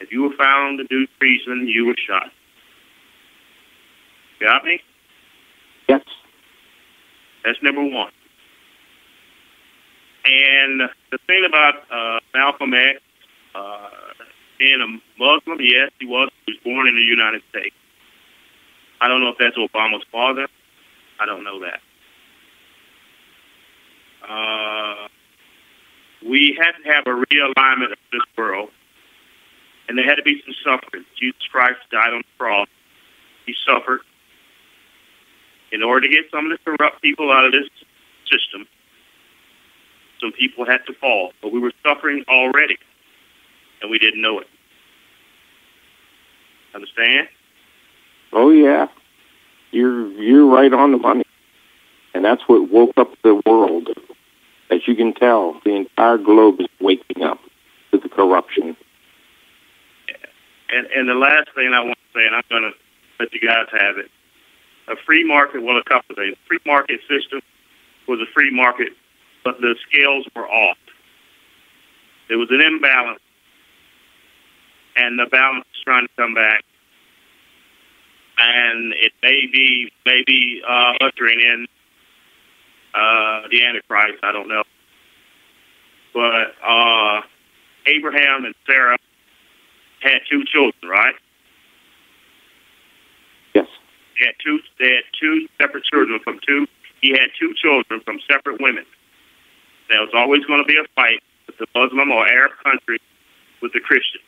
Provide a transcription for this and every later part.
If you were found to do treason, you were shot. Got me? Yes. That's number one. And the thing about Malcolm X, being a Muslim, yes, he was born in the United States. I don't know if that's Obama's father. I don't know that. We had to have a realignment of this world, and there had to be some suffering. Jesus Christ died on the cross. He suffered. In order to get some of the corrupt people out of this system, some people had to fall. But we were suffering already, and we didn't know it. Understand? Oh, yeah. You're right on the money. And that's what woke up the world. As you can tell, the entire globe is waking up to the corruption. And the last thing I want to say, and I'm going to let you guys have it, a free market, well, a couple of things. Free market system was a free market, but the scales were off. There was an imbalance, and the balance is trying to come back. And it may be ushering in the Antichrist. I don't know. But Abraham and Sarah had 2 children, right? Yes. They had two separate children from two. He had 2 children from separate women. There was always going to be a fight with the Muslim or Arab country with the Christians.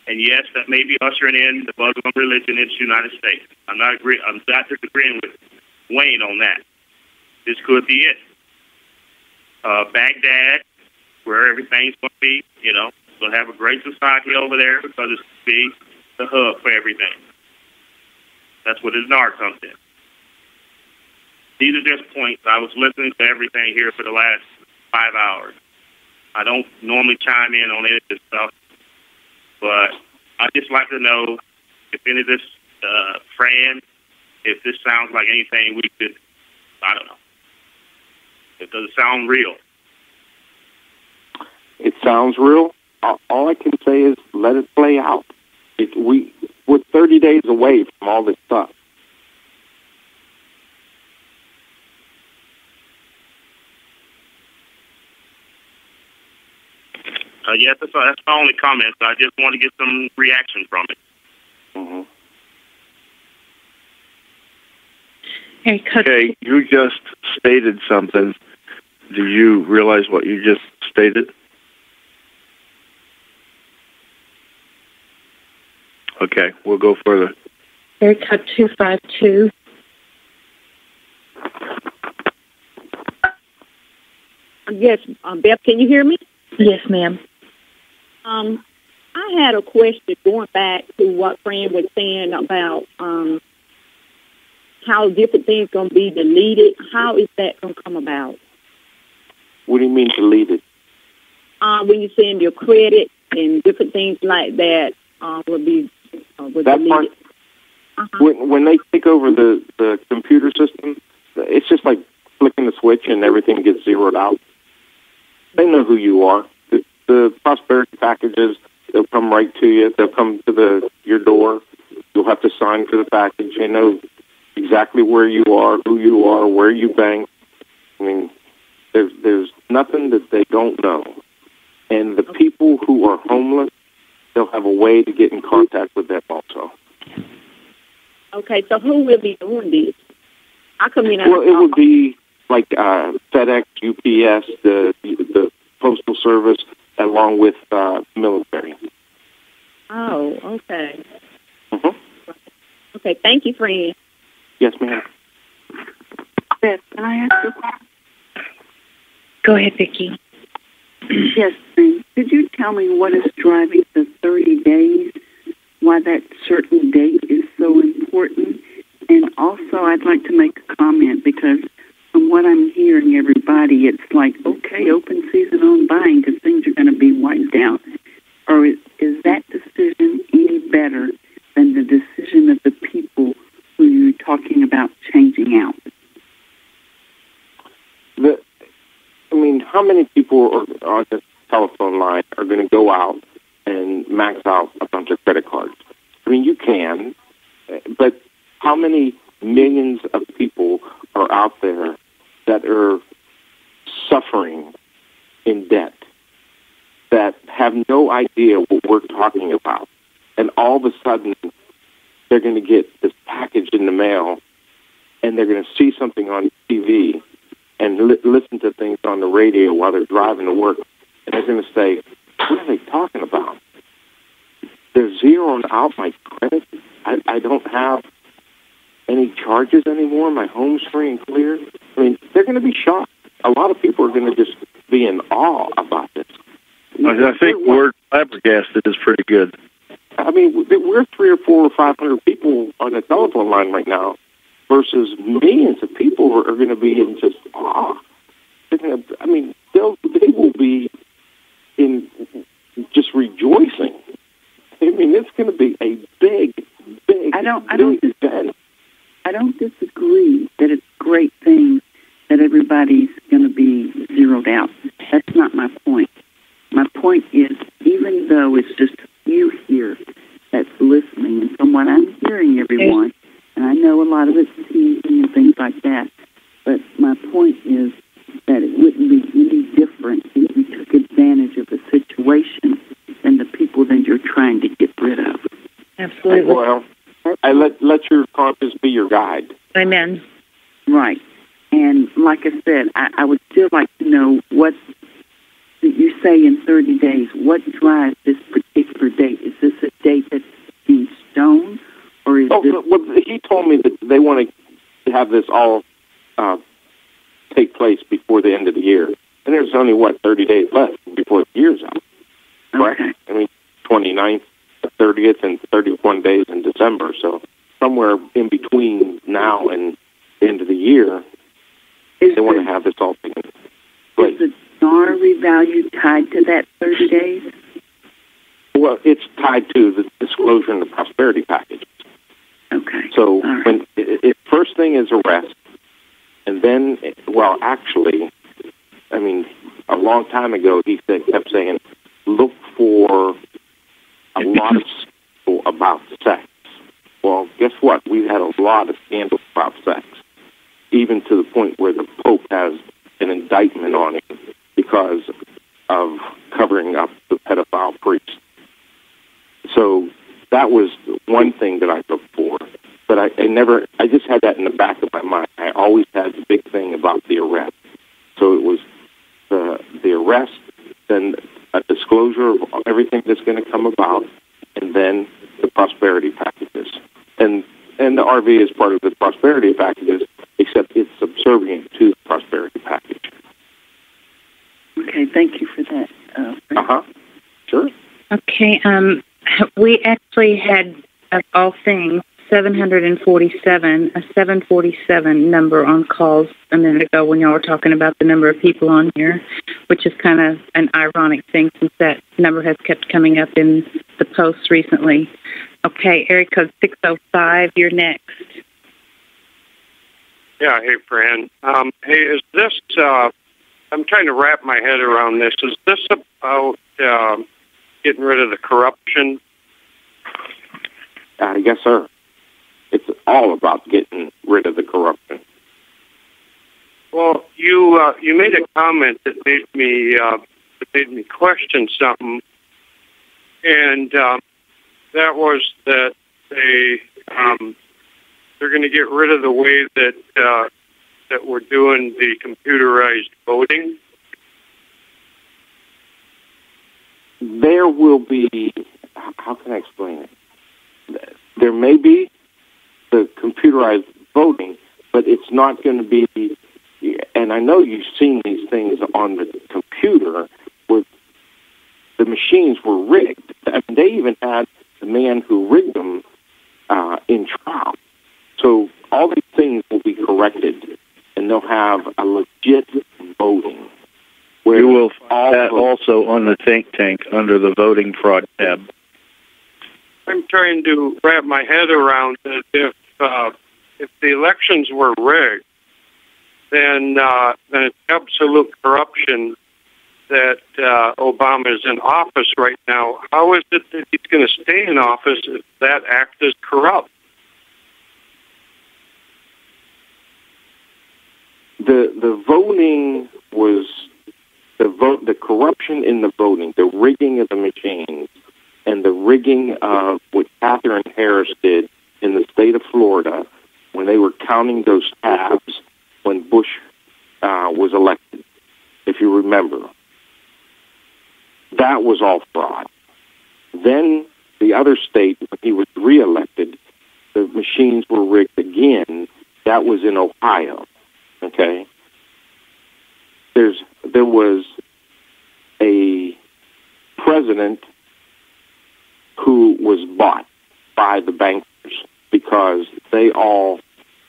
And yes, that may be ushering in the Muslim religion into the United States. I'm not disagreeing with Wayne on that. This could be it. Baghdad, where everything's going to be, going to have a great society over there because it's going to be the hub for everything. That's what his NAR comes in. These are just points. I was listening to everything here for the last 5 hours. I don't normally chime in on any of this stuff, but I'd just like to know if any of this, Fran, if this sounds like anything we could, I don't know. It doesn't sound real. It sounds real. All I can say is let it play out. We're 30 days away from all this stuff. Yes, that's my only comment. I just want to get some reaction from it. Mm-hmm. Okay, you just stated something. Do you realize what you just stated? Okay, we'll go further. Area code 252. Yes, Beth, can you hear me? Yes, ma'am. I had a question going back to what Fran was saying about how different things going to be deleted. How is that going to come about? What do you mean deleted? When you send your credit and different things like that will be that deleted. part, when they take over the computer system, it's just like flicking the switch and everything gets zeroed out. They know who you are. The prosperity packages, they'll come right to you. They'll come to your door. You'll have to sign for the package. They know exactly where you are, who you are, where you bank. I mean, there's nothing that they don't know. And the people who are homeless, they'll have a way to get in contact with them also. Okay, so who will be doing this? Well, it would be like FedEx, UPS, the Postal Service, along with military. Oh, okay. Mm-hmm. Okay, thank you, Fran. Yes, ma'am. Beth, can I ask you a question? Go ahead, Vicki. Yes, Fran. Could you tell me what is driving the 30 days, why that certain date is so important? And also, I'd like to make a comment because from what I'm hearing, everybody, it's like, okay, open season on buying because things are going to be wiped out. Or is that decision any better than the decision of the people who you're talking about changing out? How many people on this telephone line are going to go out and max out a bunch of credit cards. I mean, you can, but how many millions of people are out there that are suffering in debt, that have no idea what we're talking about, and all of a sudden they're going to get this package in the mail, and they're going to see something on TV and listen to things on the radio while they're driving to work, and they're going to say, what are they talking about? They're zeroing out my credit. I don't have any charges anymore. My home's free and clear. I mean, they're going to be shocked. A lot of people are going to just be in awe about this. I think the word flabbergasted is pretty good. I mean, we're 300 or 400 or 500 people on the telephone line right now versus millions of people who are going to be in just awe. I mean, they will be in just rejoicing. I mean, it's going to be a big event. I don't disagree that it's a great thing that everybody's going to be zeroed out. That's not my point. My point is, even though it's just you here that's listening, and from what I'm hearing, everyone, and I know a lot of it's teasing and things like that, but my point is that it wouldn't be any different if you took advantage of a situation than the people that you're trying to get rid of. Absolutely. Well, I let your conscience be your guide. Amen. Right. And like I said, I would still like to know what you say in 30 days. What drives this particular date? Is this a date that's in stone? Or is this... Well, he told me that they want to have this all take place before the end of the year. And there's only, 30 days left before the year's out. Correct? Okay. I mean, 29th, 30th, and 31 days in December. So somewhere in between now and the end of the year, they want to have this all taken place. Is the NAR value tied to that 30 days? Well, it's tied to the disclosure in the prosperity package. Okay. So right. when first thing is arrest, and then, actually, I mean, a long time ago, he kept saying, look for a lot of scandal about sex. Well, guess what? We've had a lot of scandals about sex, even to the point where the Pope has an indictment on him because of covering up the pedophile priest. So that was one thing that I looked for. But I just had that in the back of my mind. I always had the big thing about the arrest. So it was the arrest, then a disclosure of everything that's going to come about, and then the prosperity packages. And the RV is part of the prosperity packages, except it's subservient to the prosperity package. Okay, thank you for that. Sure. Okay, we actually had, of all things, 747, a 747 number on calls a minute ago when y'all were talking about the number of people on here, which is kind of an ironic thing since that number has kept coming up in the posts recently. Okay, area code 605, you're next. Yeah, hey, Fran. Hey, is this, I'm trying to wrap my head around this. Is this about getting rid of the corruption? Yes, sir. It's all about getting rid of the corruption. Well, you made a comment that made me question something, and that was that they're going to get rid of the way that we're doing the computerized voting. There will be. How can I explain it? There may be the computerized voting, but it's not going to be, and I know you've seen these things on the computer where the machines were rigged. I mean, they even had the man who rigged them in trial. So all these things will be corrected, and they'll have a legit voting. Where you will find that also on the think tank under the voting fraud tab. I'm trying to wrap my head around that if the elections were rigged, then it's absolute corruption, that Obama is in office right now, how is it that he's going to stay in office if that act is corrupt? The voting was the corruption in the voting, the rigging of the machines, and the rigging of what Catherine Harris did in the state of Florida when they were counting those tabs when Bush was elected, if you remember. That was all fraud. Then the other state, when he was reelected, the machines were rigged again. That was in Ohio. Okay. There was a president who was bought by the bankers because they all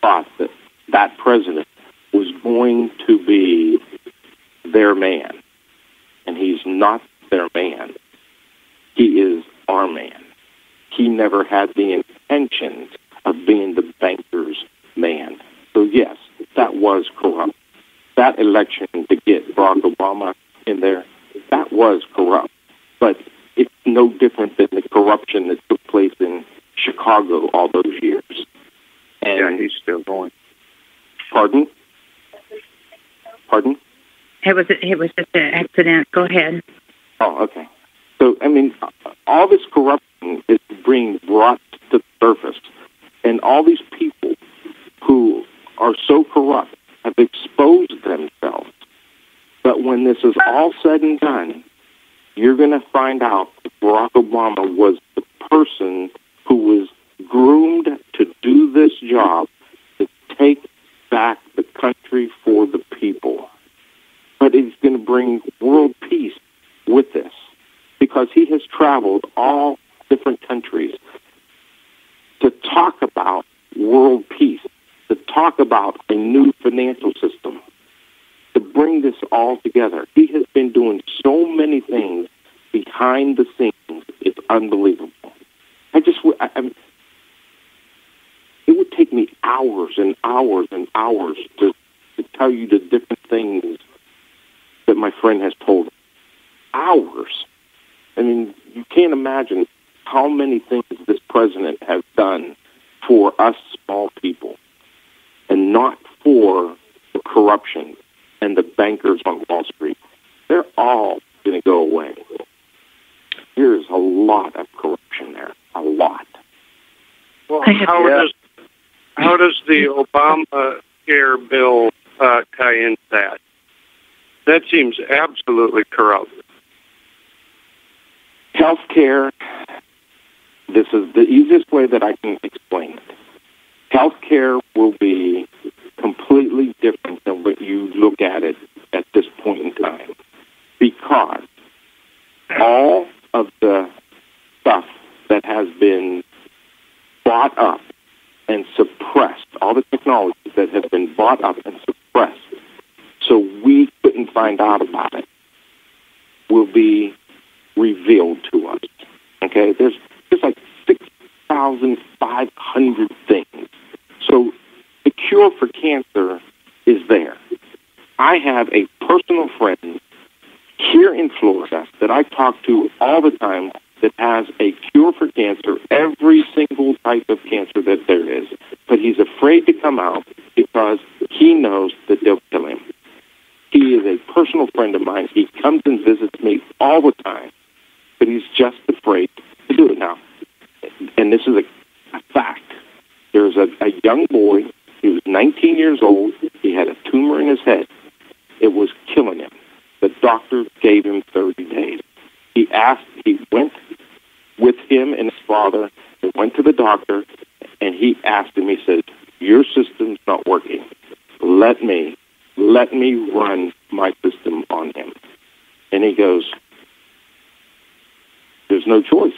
thought that that president was going to be their man. And he's not their man. He is our man. He never had the intentions of being the banker's man. So yes, that was corrupt. That election to get Barack Obama in there, that was corrupt. But it's no different than the corruption that took place in Chicago all those years. And yeah, he's still going. Pardon? It was just an accident. Go ahead. Oh, okay. So, I mean, all this corruption is being brought to the surface. And all these people who are so corrupt have exposed themselves. But when this is all said and done, you're going to find out that Barack Obama was the person who was groomed to do this job, to take back the country for the people. But he's going to bring world peace with this because he has traveled all different countries to talk about world peace, to talk about a new financial system, to bring this all together. He has been doing so many things behind the scenes. It's unbelievable. It would take me hours and hours and hours to tell you the different things that my friend has told me. Hours. I mean, you can't imagine how many things this president has done for us small people and not for the corruption and the bankers on Wall Street. They're all going to go away. There's a lot of corruption there. A lot. Well, how does the Obamacare bill tie into that? That seems absolutely corrupt. Healthcare, this is the easiest way that I can explain it. Healthcare will be completely different than what you look at it at this point in time because all of the stuff that has been bought up and suppressed, all the technologies that have been bought up and suppressed, so we couldn't find out about it, will be revealed to us. Okay? There's like 6,500 things. So the cure for cancer is there. I have a personal friend here in Florida that I talk to all the time that has a cure for cancer, every single type of cancer that there is. But he's afraid to come out because he knows that they'll kill him. He is a personal friend of mine. He comes and visits me all the time, but he's just afraid to do it now. And this is a fact. There's a young boy. He was 19 years old. He had a tumor in his head. It was killing him. The doctor gave him 30 days. He went with him and his father. They went to the doctor, and he asked him, he said, "Your system's not working. Let me run my system on him." And he goes, "There's no choice.